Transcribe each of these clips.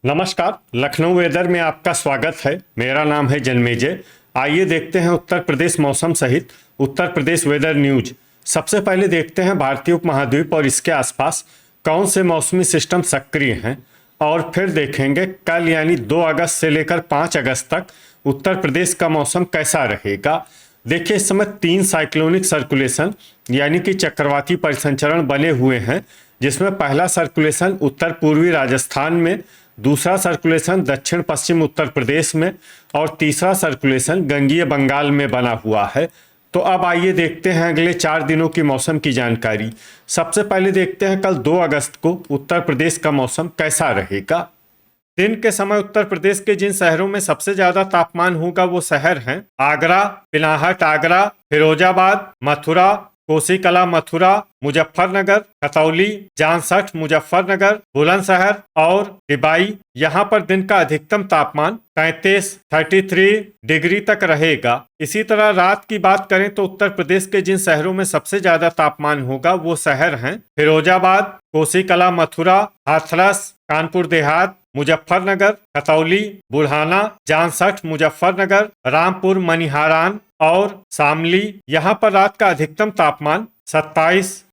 नमस्कार। लखनऊ वेदर में आपका स्वागत है। मेरा नाम है जन्मेजय। आइए देखते हैं उत्तर प्रदेश मौसम सहित उत्तर प्रदेश वेदर न्यूज। सबसे पहले देखते हैं भारतीय उपमहाद्वीप और इसके आसपास कौन से मौसमी सिस्टम सक्रिय हैं, और फिर देखेंगे कल यानी 2 अगस्त से लेकर 5 अगस्त तक उत्तर प्रदेश का मौसम कैसा रहेगा। देखिए, इस समय 3 साइक्लोनिक सर्कुलेशन यानी कि चक्रवाती परिसंचरण बने हुए हैं, जिसमें पहला सर्कुलेशन उत्तर पूर्वी राजस्थान में, दूसरा सर्कुलेशन दक्षिण पश्चिम उत्तर प्रदेश में और तीसरा सर्कुलेशन गंगीय बंगाल में बना हुआ है। तो अब आइए देखते हैं अगले 4 दिनों की मौसम की जानकारी। सबसे पहले देखते हैं कल 2 अगस्त को उत्तर प्रदेश का मौसम कैसा रहेगा। दिन के समय उत्तर प्रदेश के जिन शहरों में सबसे ज्यादा तापमान होगा वो शहर हैं आगरा, पिनाहट आगरा, फिरोजाबाद, मथुरा, कोसीकला मथुरा, मुजफ्फरनगर, खतौली, जामसठ मुजफ्फरनगर, बुलंदशहर और डिबाई। यहाँ पर दिन का अधिकतम तापमान 33 डिग्री तक रहेगा। इसी तरह रात की बात करें तो उत्तर प्रदेश के जिन शहरों में सबसे ज्यादा तापमान होगा वो शहर हैं फिरोजाबाद, कोसीकला मथुरा, हाथरस, कानपुर देहात, मुजफ्फरनगर, खतौली, बुल्हाना, जामसठ मुजफ्फरनगर, रामपुर मनिहारान और शामली। यहाँ पर रात का अधिकतम तापमान 27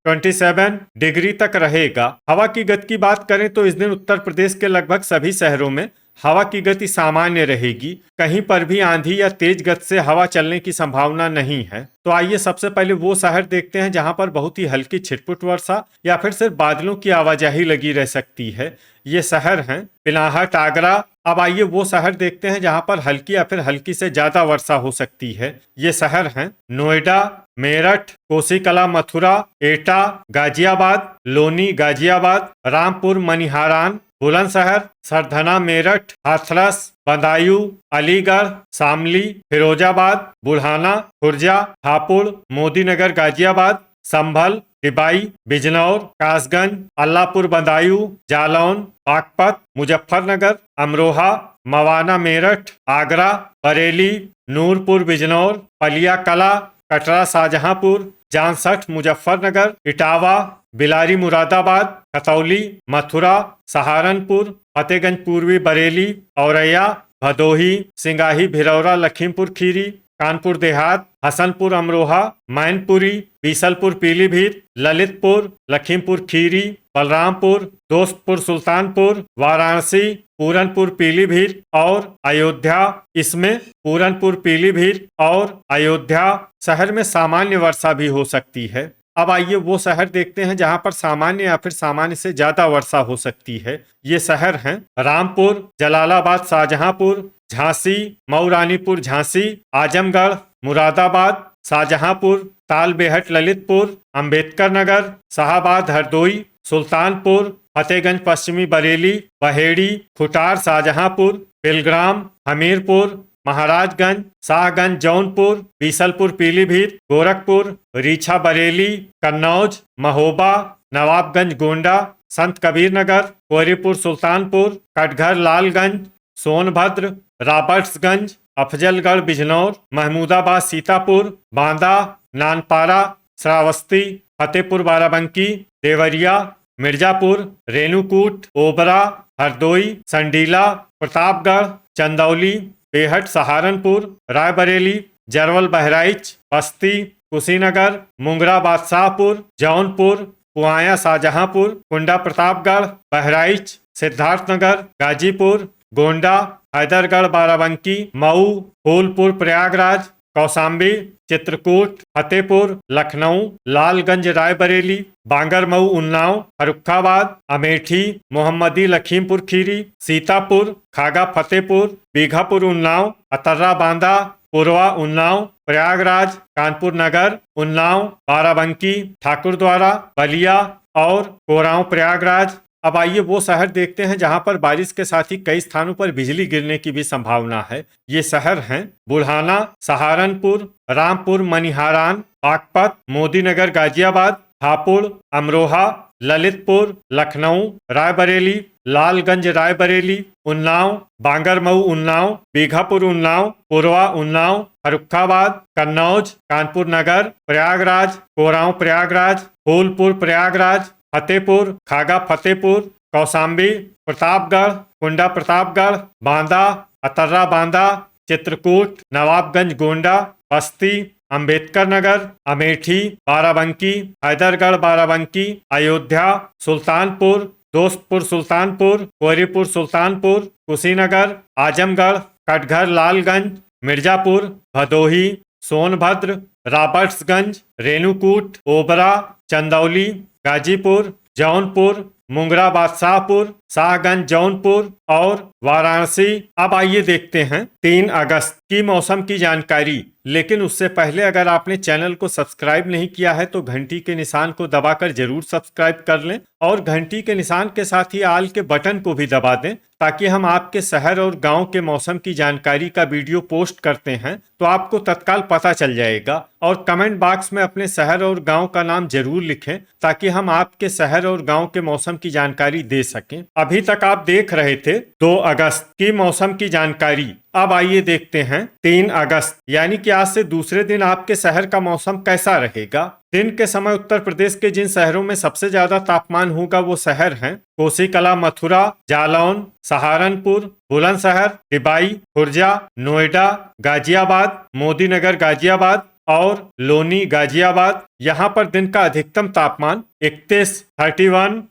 डिग्री तक रहेगा। हवा की गति की बात करें तो इस दिन उत्तर प्रदेश के लगभग सभी शहरों में हवा की गति सामान्य रहेगी। कहीं पर भी आंधी या तेज गति से हवा चलने की संभावना नहीं है। तो आइए सबसे पहले वो शहर देखते हैं जहां पर बहुत ही हल्की छिटपुट वर्षा या फिर सिर्फ बादलों की आवाजाही लगी रह सकती है। ये शहर हैं पिनाहट आगरा। अब आइए वो शहर देखते हैं जहां पर हल्की या फिर हल्की से ज्यादा वर्षा हो सकती है। ये शहर हैं नोएडा, मेरठ, कोसीकला मथुरा, एटा, गाजियाबाद, लोनी गाजियाबाद, रामपुर मनिहारान, बुलंदशहर, सरधना मेरठ, हाथरस, बदायूं, अलीगढ़, शामली, फिरोजाबाद, बुल्हाना, खुर्जा, हापुड़, मोदीनगर गाजियाबाद, संभल, डिबाई, बिजनौर, कासगंज, अल्लापुर बदायूं, जालौन, बागपत, मुजफ्फरनगर, अमरोहा, मवाना मेरठ, आगरा, बरेली, नूरपुर बिजनौर, पलिया कला, कटरा शाहजहांपुर, जामसठ मुजफ्फरनगर, इटावा, बिलारी मुरादाबाद, खतौली, मथुरा, सहारनपुर, फतेहगंज पूर्वी बरेली, औरैया, भदोही, सिंगाही भिलौरा लखीमपुर खीरी, कानपुर देहात, हसनपुर अमरोहा, मैनपुरी, बीसलपुर पीलीभीत, ललितपुर, लखीमपुर खीरी, बलरामपुर, दोस्तपुर सुल्तानपुर, वाराणसी, पूरनपुर पीलीभीत और अयोध्या। इसमें पूरनपुर पीलीभीत और अयोध्या शहर में सामान्य वर्षा भी हो सकती है। अब आइए वो शहर देखते हैं जहां पर सामान्य या फिर सामान्य से ज्यादा वर्षा हो सकती है। ये शहर हैं रामपुर, जलालाबाद शाहजहांपुर, झांसी, मऊ रानीपुर झांसी, आजमगढ़, मुरादाबाद, शाहजहांपुर, तालबेहट ललितपुर, अंबेडकर नगर, शाहाबाद हरदोई, सुल्तानपुर, फतेहगंज पश्चिमी बरेली, बहेड़ी, खुटार शाहजहांपुर, बिलग्राम, हमीरपुर, महाराजगंज, शाहगंज जौनपुर, बीसलपुर पीलीभीत, गोरखपुर, रीछा बरेली, कन्नौज, महोबा, नवाबगंज गोंडा, संत कबीर नगर, कोहरीपुर सुल्तानपुर, कटघर लालगंज, सोनभद्र, रॉबर्ट्सगंज, अफजलगढ़ बिजनौर, महमूदाबाद सीतापुर, बांदा, नानपारा, श्रावस्ती, फतेहपुर बाराबंकी, देवरिया, मिर्जापुर, रेणुकूट, ओबरा, हरदोई, संडीला, प्रतापगढ़, चंदौली, बेहट सहारनपुर, रायबरेली, जरवल बहराइच, बस्ती, कुशीनगर, मुंगरा बादशाहपुर, जौनपुर, पुआया शाहजहांपुर, कुंडा प्रतापगढ़, बहराइच, सिद्धार्थनगर, गाजीपुर, गोंडा, हैदरगढ़ बाराबंकी, मऊ, फूलपुर प्रयागराज, कौशाम्बी, चित्रकूट, फतेहपुर, लखनऊ, लालगंज रायबरेली, बांगरमऊ उन्नाव, फर्रुखाबाद, अमेठी, मोहम्मदी लखीमपुर खीरी, सीतापुर, खागा फतेहपुर, बीघापुर उन्नाव, अतर्रा बांदा, पुरवा उन्नाव, प्रयागराज, कानपुर नगर, उन्नाव, बाराबंकी, ठाकुरद्वारा, बलिया और कोरांव प्रयागराज। अब आइए वो शहर देखते हैं जहां पर बारिश के साथ ही कई स्थानों पर बिजली गिरने की भी संभावना है। ये शहर हैं बुल्हाना, सहारनपुर, रामपुर मनिहारान, बागपत, मोदीनगर गाजियाबाद, हापुड़, अमरोहा, ललितपुर, लखनऊ, रायबरेली, लालगंज रायबरेली, उन्नाव, बांगरमऊ उन्नाव, बीघापुर उन्नाव, पुरवा उन्नाव, फर्रुखाबाद, कन्नौज, कानपुर नगर, प्रयागराज, कोरांव प्रयागराज, फूलपुर प्रयागराज, फतेहपुर, खागा फतेहपुर, कौशाम्बी, प्रतापगढ़, कुंडा प्रतापगढ़, बांदा, अतर्रा बांदा, चित्रकूट, नवाबगंज गोंडा, बस्ती, अंबेडकर नगर, अमेठी, बाराबंकी, हैदरगढ़ बाराबंकी, अयोध्या, सुल्तानपुर, दोस्तपुर सुल्तानपुर, कोहरीपुर सुल्तानपुर, कुशीनगर, आजमगढ़, कटघर लालगंज, मिर्जापुर, भदोही, सोनभद्र, रॉबर्ट्सगंज, रेणुकूट, ओबरा, चंदौली, गाजीपुर, जौनपुर, मुंगरा बादशाहपुर, शाहगंज जौनपुर और वाराणसी। अब आइए देखते हैं 3 अगस्त की मौसम की जानकारी। लेकिन उससे पहले अगर आपने चैनल को सब्सक्राइब नहीं किया है तो घंटी के निशान को दबाकर जरूर सब्सक्राइब कर लें और घंटी के निशान के साथ ही आल के बटन को भी दबा दें, ताकि हम आपके शहर और गांव के मौसम की जानकारी का वीडियो पोस्ट करते हैं तो आपको तत्काल पता चल जाएगा। और कमेंट बॉक्स में अपने शहर और गांव का नाम जरूर लिखें ताकि हम आपके शहर और गांव के मौसम की जानकारी दे सकें। अभी तक आप देख रहे थे 2 अगस्त की मौसम की जानकारी। अब आइए देखते हैं 3 अगस्त यानी कि आज से दूसरे दिन आपके शहर का मौसम कैसा रहेगा। दिन के समय उत्तर प्रदेश के जिन शहरों में सबसे ज्यादा तापमान होगा वो शहर हैं कोसीकला, मथुरा, जालौन, सहारनपुर, बुलंदशहर, टिबाई, खुर्जा, नोएडा, गाजियाबाद, मोदीनगर गाजियाबाद और लोनी गाजियाबाद। यहाँ पर दिन का अधिकतम तापमान 31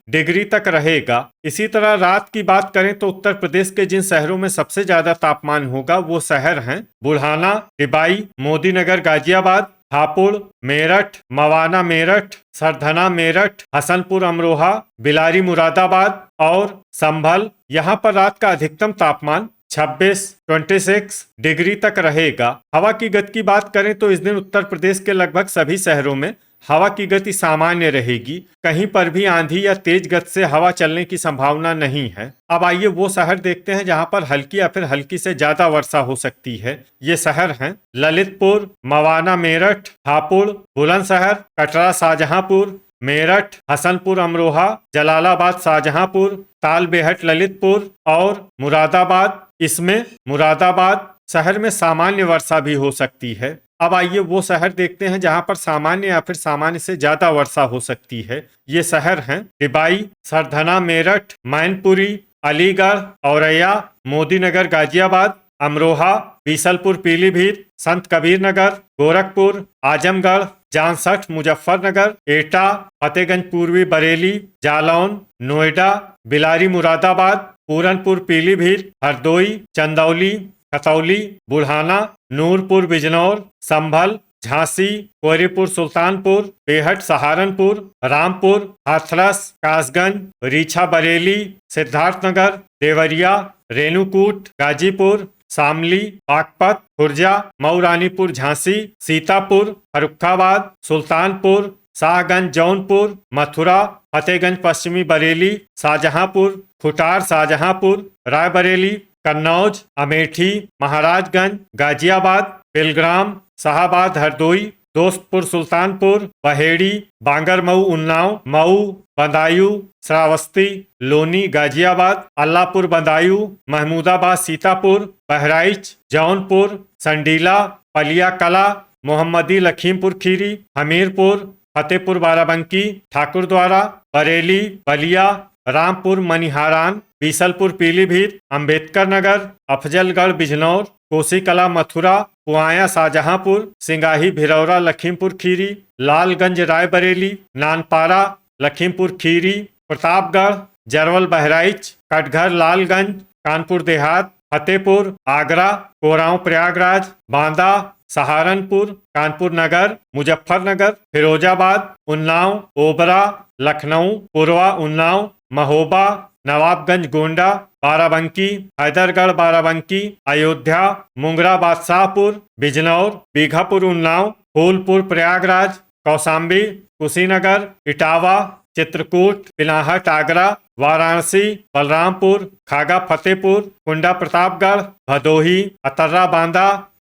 डिग्री तक रहेगा। इसी तरह रात की बात करें तो उत्तर प्रदेश के जिन शहरों में सबसे ज्यादा तापमान होगा वो शहर हैं बुढ़ाना, टिबाई, मोदीनगर गाजियाबाद, हापुड़, मेरठ, मवाना मेरठ, सरधना मेरठ, हसनपुर अमरोहा, बिलारी मुरादाबाद और संभल। यहाँ पर रात का अधिकतम तापमान 26 डिग्री तक रहेगा। हवा की गति की बात करें तो इस दिन उत्तर प्रदेश के लगभग सभी शहरों में हवा की गति सामान्य रहेगी। कहीं पर भी आंधी या तेज गति से हवा चलने की संभावना नहीं है। अब आइए वो शहर देखते हैं जहां पर हल्की या फिर हल्की से ज्यादा वर्षा हो सकती है। ये शहर हैं ललितपुर, मवाना मेरठ, हापुड़, बुलंदशहर, कटरा शाहजहांपुर, मेरठ, हसनपुर अमरोहा, जलालाबाद शाहजहांपुर, तालबेहट ललितपुर और मुरादाबाद। इसमें मुरादाबाद शहर में सामान्य वर्षा भी हो सकती है। अब आइए वो शहर देखते हैं जहां पर सामान्य या फिर सामान्य से ज्यादा वर्षा हो सकती है। ये शहर हैं टिबाई, सरधना मेरठ, मैनपुरी, अलीगढ़, औरैया, मोदीनगर गाजियाबाद, अमरोहा, बीसलपुर पीलीभीत, संत कबीर नगर, गोरखपुर, आजमगढ़, जांसठ मुजफ्फरनगर, एटा, फतेहगंज पूर्वी बरेली, जालौन, नोएडा, बिलारी मुरादाबाद, पूरनपुर पीलीभीत, हरदोई, चंदौली, खतौली, बुढ़ाना, नूरपुर बिजनौर, संभल, झांसी, कोहरीपुर सुल्तानपुर, बेहट सहारनपुर, रामपुर, हाथरस, कासगंज, रीछा बरेली, सिद्धार्थनगर, देवरिया, रेणुकूट, गाजीपुर, शामली, बागपत, खुर्जा, मऊ रानीपुर झांसी, सीतापुर, फर्रुखाबाद, सुल्तानपुर, शाहगंज जौनपुर, मथुरा, फतेहगंज पश्चिमी बरेली, शाहजहांपुर, खुटार शाहजहांपुर, रायबरेली, कन्नौज, अमेठी, महाराजगंज, गाजियाबाद, बेलग्राम, शाहाबाद हरदोई, दोस्तपुर सुल्तानपुर, बहेड़ी, बांगरमऊ उन्नाव, मऊ, बदायूं, श्रावस्ती, लोनी गाजियाबाद, अल्लाहपुर बदायूं, महमूदाबाद सीतापुर, बहराइच, जौनपुर, संडीला, पलिया कला, मोहम्मदी लखीमपुर खीरी, हमीरपुर, फतेहपुर बाराबंकी, ठाकुरद्वारा, बरेली, बलिया, रामपुर मनिहारान, बीसलपुर पीलीभीत, अंबेडकर नगर, अफजलगढ़ बिजनौर, कोसीकला मथुरा, पुआया शाहजहांपुर, सिंगाही भिरौरा लखीमपुर खीरी, लालगंज रायबरेली, नानपारा लखीमपुर खीरी, प्रतापगढ़, जरवल बहराइच, कटघर लालगंज, कानपुर देहात, फतेहपुर, आगरा, कोरांव प्रयागराज, बांदा, सहारनपुर, कानपुर नगर, मुजफ्फरनगर, फिरोजाबाद, उन्नाव, ओबरा, लखनऊ, पूर्वा उन्नाव, महोबा, नवाबगंज गोंडा, बाराबंकी, हैदरगढ़ बाराबंकी, अयोध्या, मुंगरा बादशाहपुर, बिजनौर, बीघापुर उन्नाव, फूलपुर प्रयागराज, कौशाम्बी, कुशीनगर, इटावा, चित्रकूट, पिनाहट आगरा, वाराणसी, बलरामपुर, खागा फतेहपुर, कुंडा प्रतापगढ़, भदोही, अतर्रा बांदा,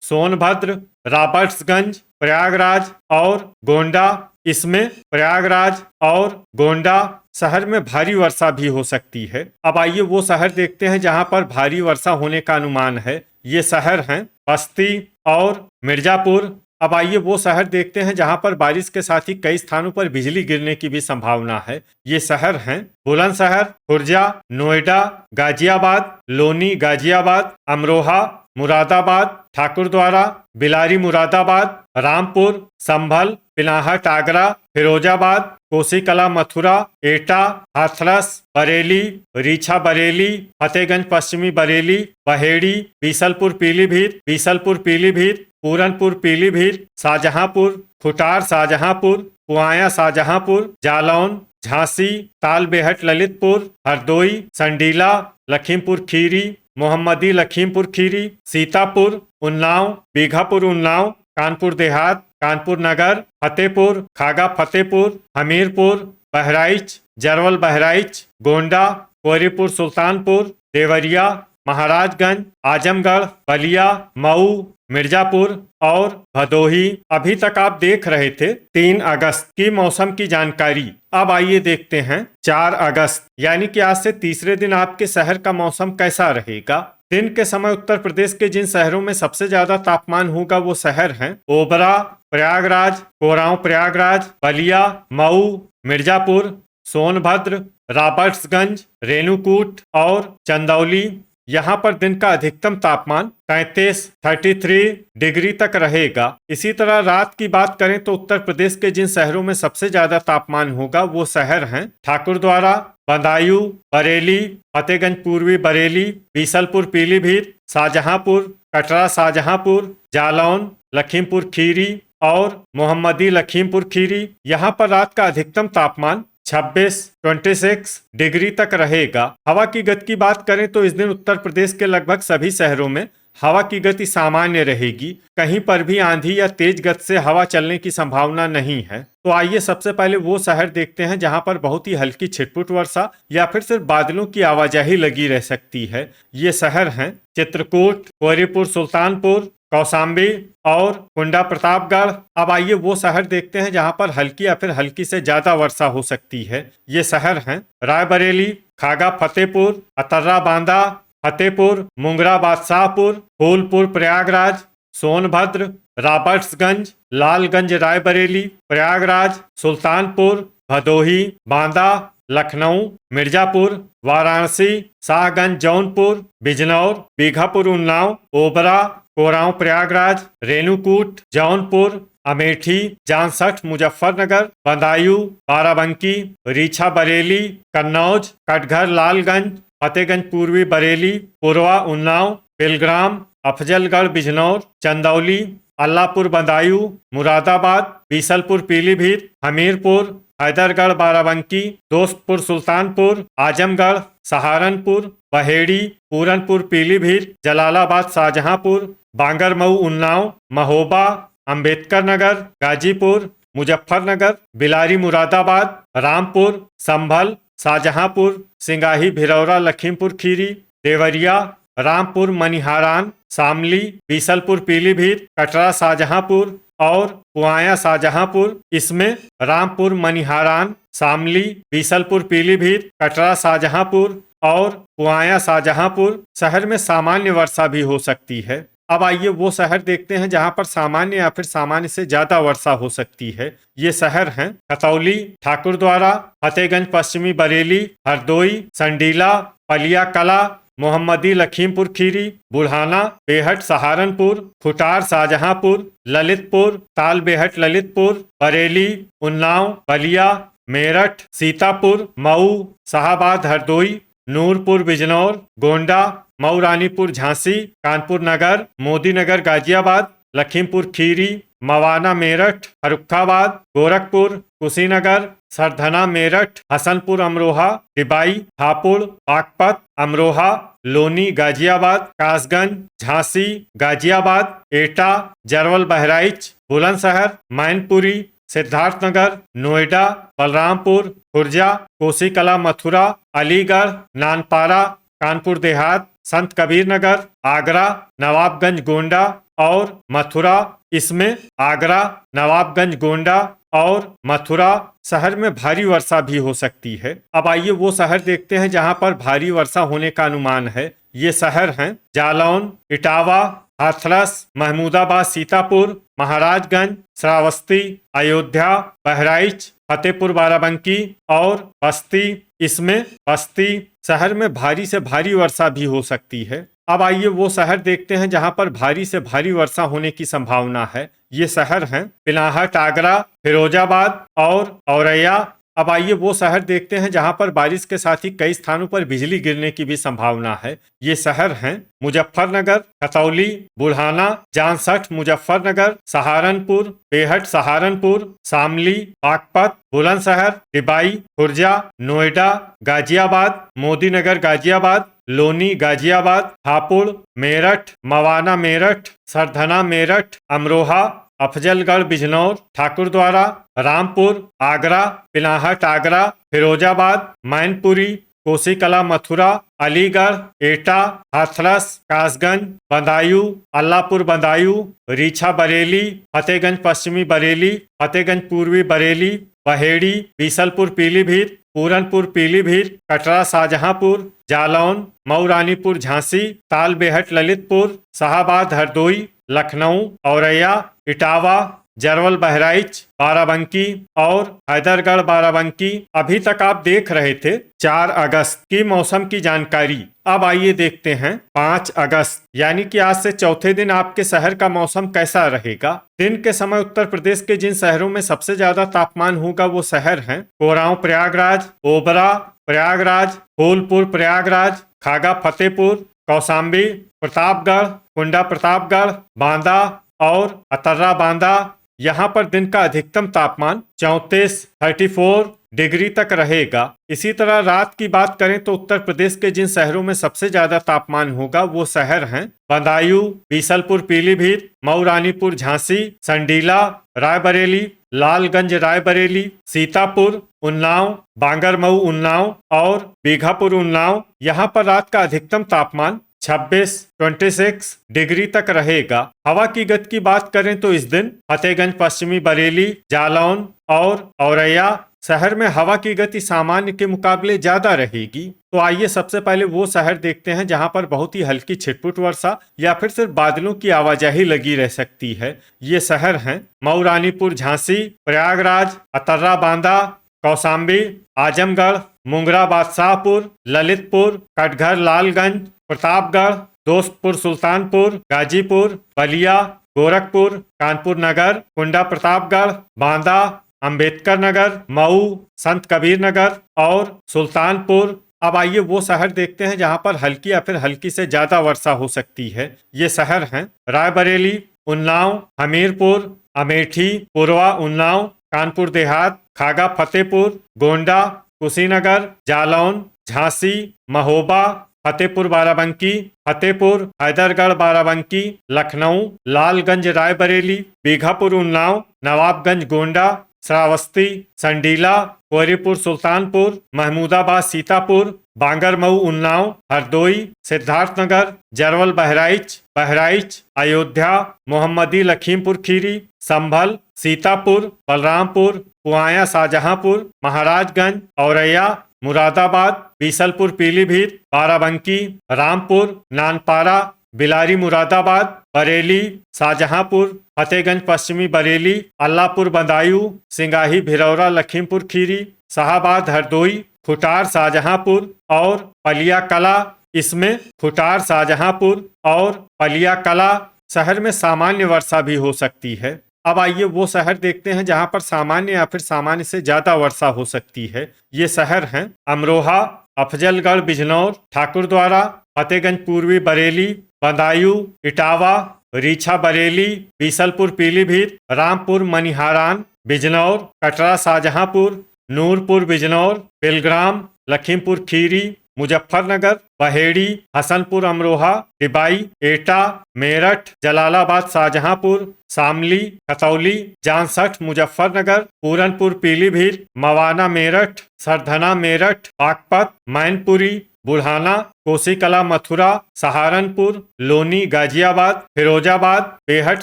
सोनभद्र, रॉबर्ट्सगंज, प्रयागराज और गोंडा। इसमें प्रयागराज और गोंडा शहर में भारी वर्षा भी हो सकती है। अब आइए वो शहर देखते हैं जहां पर भारी वर्षा होने का अनुमान है। ये शहर हैं बस्ती और मिर्जापुर। अब आइए वो शहर देखते हैं जहां पर बारिश के साथ ही कई स्थानों पर बिजली गिरने की भी संभावना है। ये शहर हैं बुलंदशहर, खुर्जा, नोएडा, गाजियाबाद, लोनी गाजियाबाद, अमरोहा, मुरादाबाद, ठाकुरद्वारा, बिलारी मुरादाबाद, रामपुर, संभल, पिनाहट आगरा, फिरोजाबाद, कोसीकला मथुरा, एटा, हाथरस, बरेली, रीछा बरेली, फतेहगंज पश्चिमी बरेली, बहेड़ी, बीसलपुर पीलीभीत, पूरनपुर पीलीभीत, शाहजहांपुर, खुटार शाहजहांपुर, पुआया शाहजहांपुर, जालौन, झांसी, तालबेहट ललितपुर, हरदोई, संडीला, लखीमपुर खीरी, मोहम्मदी लखीमपुर खीरी, सीतापुर, उन्नाव, बीघापुर उन्नाव, कानपुर देहात, कानपुर नगर, फतेहपुर, खागा फतेहपुर, हमीरपुर, बहराइच, जरवल बहराइच, गोंडा, कोरीपुर सुल्तानपुर, देवरिया, महाराजगंज, आजमगढ़, बलिया, मऊ, मिर्जापुर और भदोही। अभी तक आप देख रहे थे 3 अगस्त की मौसम की जानकारी। अब आइए देखते हैं 4 अगस्त यानी कि आज से तीसरे दिन आपके शहर का मौसम कैसा रहेगा। दिन के समय उत्तर प्रदेश के जिन शहरों में सबसे ज्यादा तापमान होगा वो शहर हैं ओबरा, प्रयागराज, कोरांव प्रयागराज, बलिया, मऊ, मिर्जापुर, सोनभद्र, रॉबर्ट्सगंज, रेणुकूट और चंदौली। यहाँ पर दिन का अधिकतम तापमान 33 डिग्री तक रहेगा। इसी तरह रात की बात करें तो उत्तर प्रदेश के जिन शहरों में सबसे ज्यादा तापमान होगा वो शहर हैं ठाकुरद्वारा, बदायूं, बरेली, फतेहगंज पूर्वी बरेली, बीसलपुर पीलीभीत, शाहजहांपुर, कटरा शाहजहांपुर, जालौन, लखीमपुर खीरी और मोहम्मदी लखीमपुर खीरी। यहाँ पर रात का अधिकतम तापमान 26 डिग्री तक रहेगा। हवा की गति की बात करें तो इस दिन उत्तर प्रदेश के लगभग सभी शहरों में हवा की गति सामान्य रहेगी। कहीं पर भी आंधी या तेज गति से हवा चलने की संभावना नहीं है। तो आइए सबसे पहले वो शहर देखते हैं जहां पर बहुत ही हल्की छिटपुट वर्षा या फिर सिर्फ बादलों की आवाजाही लगी रह सकती है। ये शहर हैं चित्रकूट, कोरीपुर सुल्तानपुर, कौशाम्बी और कुंडा प्रतापगढ़। अब आइए वो शहर देखते हैं जहां पर हल्की या फिर हल्की से ज्यादा वर्षा हो सकती है। ये शहर हैं रायबरेली, खागा फतेहपुर, अतर्रा बांदा, फतेहपुर, मुंगरा बादशाहपुर, फूलपुर प्रयागराज, सोनभद्र, रॉबर्ट्सगंज, लालगंज रायबरेली, प्रयागराज, सुल्तानपुर, भदोही, बांदा, लखनऊ, मिर्जापुर, वाराणसी, शाहगंज जौनपुर, बिजनौर, बीघापुर उन्नाव, ओबरा, कोरांव प्रयागराज, रेणुकूट, जौनपुर, अमेठी, जामसठ मुजफ्फरनगर, बदायूं, बाराबंकी, रीछा बरेली, कन्नौज, कटघर लालगंज, फतेहगंज पूर्वी बरेली, पूर्वा उन्नाव, बिलग्राम, अफजलगढ़ बिजनौर, चंदौली, अल्लाहपुर बदायूं, मुरादाबाद, बीसलपुर पीलीभीत, हमीरपुर, हैदरगढ़ बाराबंकी, दोस्तपुर सुल्तानपुर, आजमगढ़, सहारनपुर, बहेड़ी, पूरनपुर पीलीभीत, जलालाबाद शाहजहांपुर, बांगरमऊ उन्नाव, महोबा, अंबेडकर नगर, गाजीपुर, मुजफ्फरनगर, बिलारी मुरादाबाद, रामपुर, संभल, शाहजहांपुर, सिंगाही भिरौरा लखीमपुर खीरी, देवरिया, रामपुर मनिहारान, शामली, बीसलपुर पीलीभीत, कटरा शाहजहांपुर और पुआया शाहजहांपुर। इसमें रामपुर मनिहारान, शामली, बीसलपुर पीलीभीत, कटरा शाहजहांपुर और पुआया शाहजहांपुर शहर में सामान्य वर्षा भी हो सकती है। अब आइए वो शहर देखते हैं जहां पर सामान्य या फिर सामान्य से ज्यादा वर्षा हो सकती है। ये शहर हैं खतौली, ठाकुरद्वारा, फतेहगंज पश्चिमी बरेली, हरदोई, संडीला, पलिया कला, मोहम्मदी लखीमपुर खीरी, बुढ़ाना, बेहट सहारनपुर, खुटार शाहजहांपुर, ललितपुर, तालबेहट ललितपुर, बरेली, उन्नाव, बलिया, मेरठ, सीतापुर, मऊ, शाहाबाद हरदोई, नूरपुर बिजनौर, गोंडा, मऊ रानीपुर झांसी, कानपुर नगर, मोदी नगर गाजियाबाद, लखीमपुर खीरी, मवाना मेरठ, फर्रुखाबाद, गोरखपुर, कुशीनगर, सरधना मेरठ, हसनपुर अमरोहा, डिबाई, हापुड़, बागपत, अमरोहा, लोनी गाजियाबाद, कासगंज, झांसी, गाजियाबाद, एटा, जरवल बहराइच, बुलंदशहर, मैनपुरी, सिद्धार्थनगर, नोएडा, बलरामपुर, खुर्जा, कोसीकला मथुरा, अलीगढ़, नानपारा, कानपुर देहात, संत कबीर नगर, आगरा, नवाबगंज गोंडा और मथुरा। इसमें आगरा, नवाबगंज गोंडा और मथुरा शहर में भारी वर्षा भी हो सकती है। अब आइए वो शहर देखते हैं जहां पर भारी वर्षा होने का अनुमान है। ये शहर हैं जालौन, इटावा, हाथरस, महमूदाबाद, सीतापुर, महाराजगंज, श्रावस्ती, अयोध्या, बहराइच, फतेहपुर बाराबंकी और बस्ती। इसमें बस्ती शहर में भारी से भारी वर्षा भी हो सकती है। अब आइए वो शहर देखते हैं जहां पर भारी से भारी वर्षा होने की संभावना है। ये शहर हैं पिलाहाट, आगरा, फिरोजाबाद और औरैया। अब आइए वो शहर देखते हैं जहां पर बारिश के साथ ही कई स्थानों पर बिजली गिरने की भी संभावना है। ये शहर हैं मुजफ्फरनगर, खतौली, बुढ़ाना, जामसठ मुजफ्फरनगर, सहारनपुर, बेहट सहारनपुर, शामली, बागपत, बुलंदशहर, डिबाई, खुर्जा, नोएडा, गाजियाबाद, मोदीनगर गाजियाबाद, लोनी गाजियाबाद, हापुड़, मेरठ, मवाना मेरठ, सरधना मेरठ, अमरोहा, अफजलगढ़ बिजनौर, ठाकुरद्वारा, रामपुर, आगरा, पिलाहाट आगरा, फिरोजाबाद, मैनपुरी, कोसीकला मथुरा, अलीगढ़, एटा, हाथरस, कासगंज, बदायूं, अल्लाहपुर बदायूं, रीछा बरेली, फतेहगंज पश्चिमी बरेली, फतेहगंज पूर्वी बरेली, बहेड़ी, बीसलपुर पीलीभीत, पूरनपुर पीलीभीत, कटरा शाहजहांपुर, जालौन, मऊ रानीपुर झांसी, तालबेहट ललितपुर, शाहाबाद हरदोई, लखनऊ, औरैया, इटावा, जरवल बहराइच, बाराबंकी और हैदरगढ़ बाराबंकी। अभी तक आप देख रहे थे 4 अगस्त की मौसम की जानकारी। अब आइए देखते हैं 5 अगस्त यानी कि आज से चौथे दिन आपके शहर का मौसम कैसा रहेगा। दिन के समय उत्तर प्रदेश के जिन शहरों में सबसे ज्यादा तापमान होगा वो शहर हैं कोरांव प्रयागराज, ओबरा प्रयागराज, फूलपुर प्रयागराज, खागा फतेहपुर, कौशाम्बी, प्रतापगढ़, कुंडा प्रतापगढ़, बांदा और अतर्रा बांदा। यहाँ पर दिन का अधिकतम तापमान 34 डिग्री तक रहेगा। इसी तरह रात की बात करें तो उत्तर प्रदेश के जिन शहरों में सबसे ज्यादा तापमान होगा वो शहर हैं बदायूं, बीसलपुर पीलीभीत, मऊ रानीपुर झांसी, संडीला रायबरेली, लालगंज रायबरेली, सीतापुर, उन्नाव, बांगरमऊ उन्नाव और बीघापुर उन्नाव। यहाँ पर रात का अधिकतम तापमान 26 डिग्री तक रहेगा। हवा की गति की बात करें तो इस दिन फतेहगंज पश्चिमी बरेली, जालौन और औरैया शहर में हवा की गति सामान्य के मुकाबले ज्यादा रहेगी। तो आइए सबसे पहले वो शहर देखते हैं जहां पर बहुत ही हल्की छिटपुट वर्षा या फिर सिर्फ बादलों की आवाजाही लगी रह सकती है। ये शहर हैं मऊ रानीपुर झांसी, प्रयागराज, अतर्रा बांदा, कौशाम्बी, आजमगढ़, मुंगरा बादशाहपुर, ललितपुर, कटघर लालगंज, प्रतापगढ़, दोस्तपुर सुल्तानपुर, गाजीपुर, बलिया, गोरखपुर, कानपुर नगर, कुंडा प्रतापगढ़, बांदा, अंबेडकर नगर, मऊ, संत कबीर नगर और सुल्तानपुर। अब आइए वो शहर देखते हैं जहां पर हल्की या फिर हल्की से ज्यादा वर्षा हो सकती है। ये शहर हैं रायबरेली, उन्नाव, हमीरपुर, अमेठी, पुरवा उन्नाव, कानपुर देहात, खागा फतेहपुर, गोंडा, कुशीनगर, जालौन, झांसी, महोबा, फतेहपुर बाराबंकी, फतेहपुर, हैदरगढ़ बाराबंकी, लखनऊ, लालगंज रायबरेली, बीघापुर उन्नाव, नवाबगंज गोंडा, श्रावस्ती, संडीला, कोहरीपुर सुल्तानपुर, महमूदाबाद सीतापुर, बांगरमऊ उन्नाव, हरदोई, सिद्धार्थनगर, जरवल बहराइच, अयोध्या, मोहम्मदी लखीमपुर खीरी, संभल, सीतापुर, बलरामपुर, पुआया शाहजहांपुर, महाराजगंज, औरैया, मुरादाबाद, बीसलपुर पीलीभीत, बाराबंकी, रामपुर, नानपारा, बिलारी मुरादाबाद, बरेली, शाहजहांपुर, फतेहगंज पश्चिमी बरेली, अल्लाहपुर बदायूं, सिंगाही भिरौरा लखीमपुर खीरी, शाहाबाद हरदोई, खुटार शाहजहांपुर और पलिया कला। इसमें खुटार शाहजहांपुर और पलिया कला शहर में सामान्य वर्षा भी हो सकती है। अब आइए वो शहर देखते हैं जहां पर सामान्य या फिर सामान्य से ज्यादा वर्षा हो सकती है। ये शहर हैं अमरोहा, अफजलगढ़ बिजनौर, ठाकुरद्वारा, फतेहगंज पूर्वी बरेली, बदायूं, इटावा, रीछा बरेली, बीसलपुर पीलीभीत, रामपुर मनिहारान, बिजनौर, कटरा शाहजहांपुर, नूरपुर बिजनौर, बिलग्राम, लखीमपुर खीरी, मुजफ्फरनगर, बहेड़ी, हसनपुर अमरोहा, डिबाई, एटा, मेरठ, जलालाबाद शाहजहांपुर, शामली, खतौली, जामसठ मुजफ्फरनगर, पूरनपुर पीलीभीत, मवाना मेरठ, सरधना मेरठ, बागपत, मैनपुरी, बुढ़ाना, कोसीकला मथुरा, सहारनपुर, लोनी गाजियाबाद, फिरोजाबाद, बेहट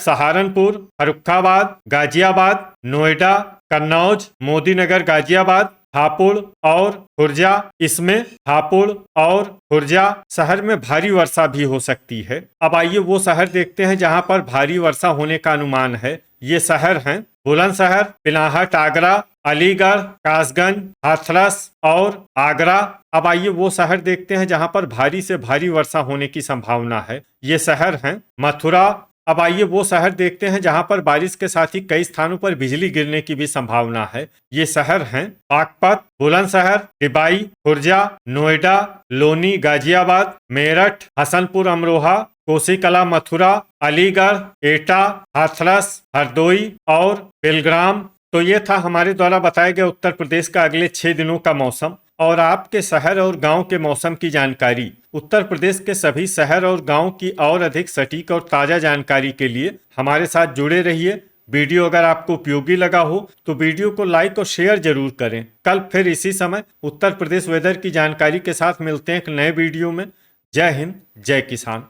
सहारनपुर, फर्रुखाबाद, गाजियाबाद, नोएडा, कन्नौज, मोदीनगर गाजियाबाद, हापुड़ और खुर्जा। इसमें हापुड़ और खुर्जा शहर में भारी वर्षा भी हो सकती है। अब आइए वो शहर देखते हैं जहां पर भारी वर्षा होने का अनुमान है। ये शहर हैं बुलंदशहर, पिनाहट आगरा, अलीगढ़, कासगंज, हाथरस और आगरा। अब आइए वो शहर देखते हैं जहां पर भारी से भारी वर्षा होने की संभावना है। ये शहर हैं मथुरा। अब आइए वो शहर देखते हैं जहां पर बारिश के साथ ही कई स्थानों पर बिजली गिरने की भी संभावना है। ये शहर हैं बागपत, बुलंदशहर, टिबाई, खुर्जा, नोएडा, लोनी गाजियाबाद, मेरठ, हसनपुर अमरोहा, कोसीकला मथुरा, अलीगढ़, एटा, हाथरस, हरदोई और बेलग्राम। तो ये था हमारे द्वारा बताया गया उत्तर प्रदेश का अगले 6 दिनों का मौसम और आपके शहर और गांव के मौसम की जानकारी। उत्तर प्रदेश के सभी शहर और गांव की और अधिक सटीक और ताज़ा जानकारी के लिए हमारे साथ जुड़े रहिए। वीडियो अगर आपको उपयोगी लगा हो तो वीडियो को लाइक और शेयर जरूर करें। कल फिर इसी समय उत्तर प्रदेश वेदर की जानकारी के साथ मिलते हैं एक नए वीडियो में। जय हिंद, जय किसान।